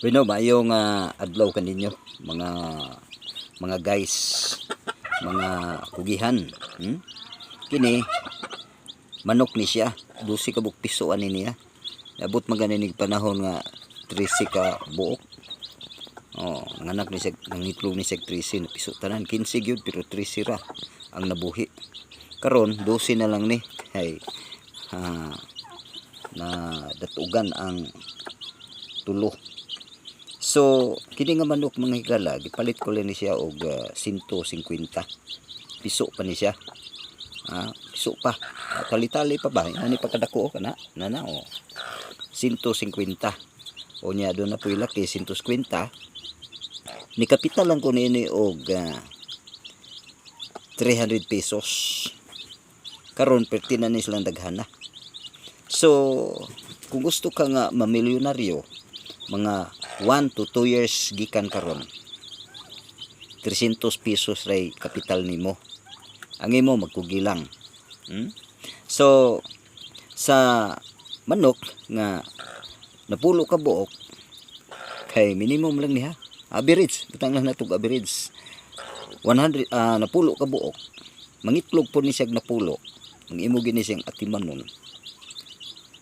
Bueno, mayong adlaw kaninyo mga guys, mga kugihan. Kini manok ni siya, 12 ka buok piso ani niya. Abot maganing panahon nga 13 ka buok. Nanganak ni siya, nangitlog ni siya 13 na piso tanan, 15 gyud pero 13 ra ang nabuhi. Karon 12 na lang ni kay na datugan ang tulo. So kini nga manok mga higala gipalit ko lang ni siya og 150 piso pa ni siya. Piso pa. Tali-tali pa ba? Ani pa kadako kana? Nana 150. O nya do na puy laki 150. Ni kapital lang ko nini og 300 pesos. Karon perti na ni silang daghana. So kung gusto ka nga mamilyonaryo, mga 1 to 2 years gikan karon, 300 pesos ray kapital nimo. Ang imo magkugilang. So sa manok nga napulo ka buok, kay minimum lang niya. Average, butang lang natog average. 100 napulo ka buok. Mangitlog po ni siya napulo. Ang imo gini siyang atimanon.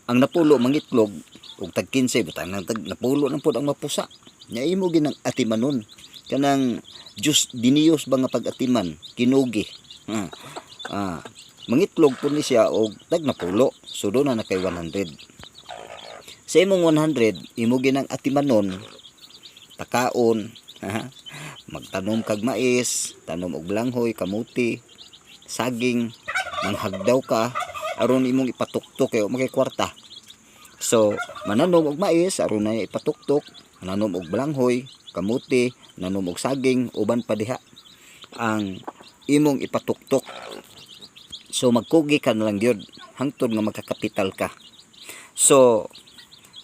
Ang napulo mangitlog og tag 15 butang nang tag napulo nang pud ang mapusa. Nya imo ginang atimanon. Kanang Diyos diniyos ba nga pag-atiman, kinugi. Mangitlog po ni siya og tag napulo. So do na kay 100. Sa imong 100, imo ginang atimanon, takaon, magtanom kag mais, tanom og blanghoy, kamuti, saging, manghagdaw ka aron imong ipatuktok kay magay kwarta. So mananom og mais aron na ipatuktok, mananom og blanghoy, kamuti, nanom og saging, uban pa diha ang imong ipatuktok. So magkugi ka na lang gyud hangtod nga magkakapital ka. So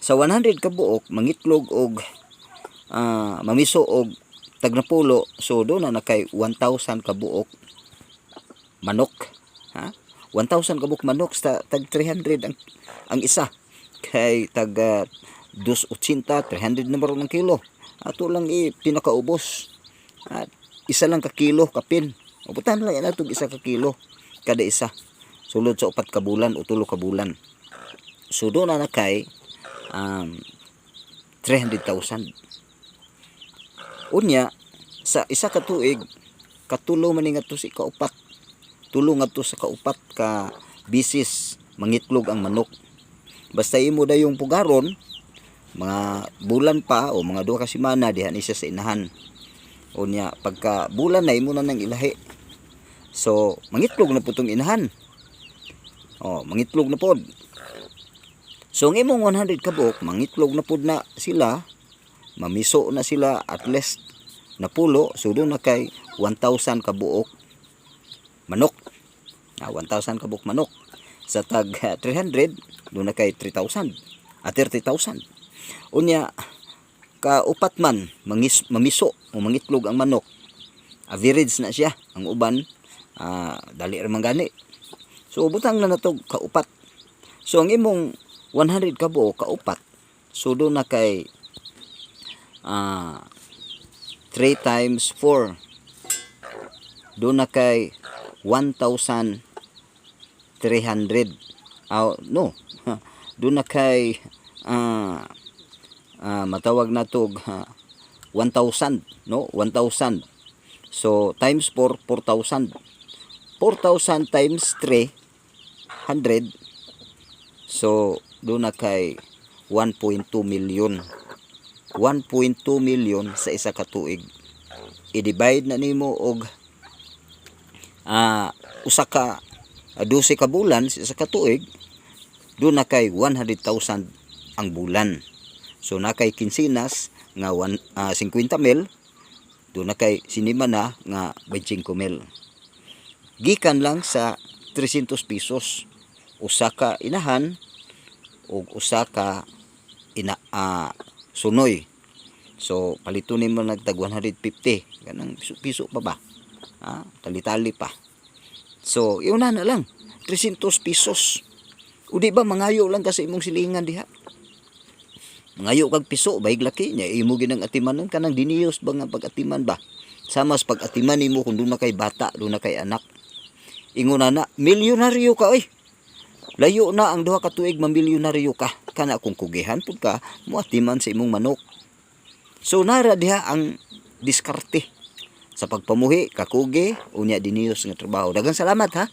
sa 100 ka buok mangitlog og mamiso og tag napulo, so do na kay 1,000 ka buok manok. 1,000 ka buok manok sa tag 300 ang isa. Kay tag 280, 300 na baro ng kilo. Ato lang pinakaubos. At isa lang ka kilo kapin. Ubutan lang yan atong isa ka kilo kada isa. Sulod sa 4 ka bulan o 3 ka bulan. So do na kay 300,000. Unya sa isa ka tuig katulo man nga to si kaupat. Tulo nga to sa kaupat ka bisis mangitlog ang manok. Basta imo dayong pugaron, mga bulan pa o mga 2 ka semana diha ni siya sa inahan. Unya pagka bulan na imo na nang ilahi. So mangitlog na putong inahan. Mangitlog na pod. So ang imong 100 ka buok, mangitlog na pod na sila, mamiso na sila at least napulo, so doon na kay 1,000 ka buok manok. 1,000 ka buok manok. Sa tag 300, doon na kay 3,000. 30,000. Unya, kaupat man, mamiso o mangitlog ang manok. Average na siya. Ang uban, dali ramang gani. So, butang na natog kaupat. So, ang imong 100 ka buok, kaupat. So, doon na kay 3 times 4. Doon na kay 1,300. No. Doon na kay matawag na to 1,000. No? 1,000. So, times 4, 4,000. 4,000 times 300. So, doon na kay 1.2 million. 1.2 million sa isa ka tuig. I-divide na nimo og usa ka 12 ka bulan sa isa ka tuig, doon na kay 100,000 ang bulan. So na kay kinsinas nga 50 mil, doon na kay sinima na nga 25 mil. Gikan lang sa 300 pesos. Usa ka inahan o usa ka sunoy. So palito nimo nagtag 150 ganang piso pa ba, tali-tali pa. So iuna na lang 300 pesos. O di ba mangayo lang kasi imong silingan diha. Ngayo kag piso bayig laki nya imo ginang atimanon kanang diniyos ba nga pag-atiman ba. Sama sa pag-atiman nimo kung doon na kay bata, doon na kay anak. Ingon na milyonaryo ka oy. Layo na ang duha ka tuig mamilyonaryo ka. Kana kung kugihan pud ka moatiman sa imong manok. So nara diha ang diskarte sa pagpamuhi kakugi unya diniyos nga trabaho. Daghang salamat ha.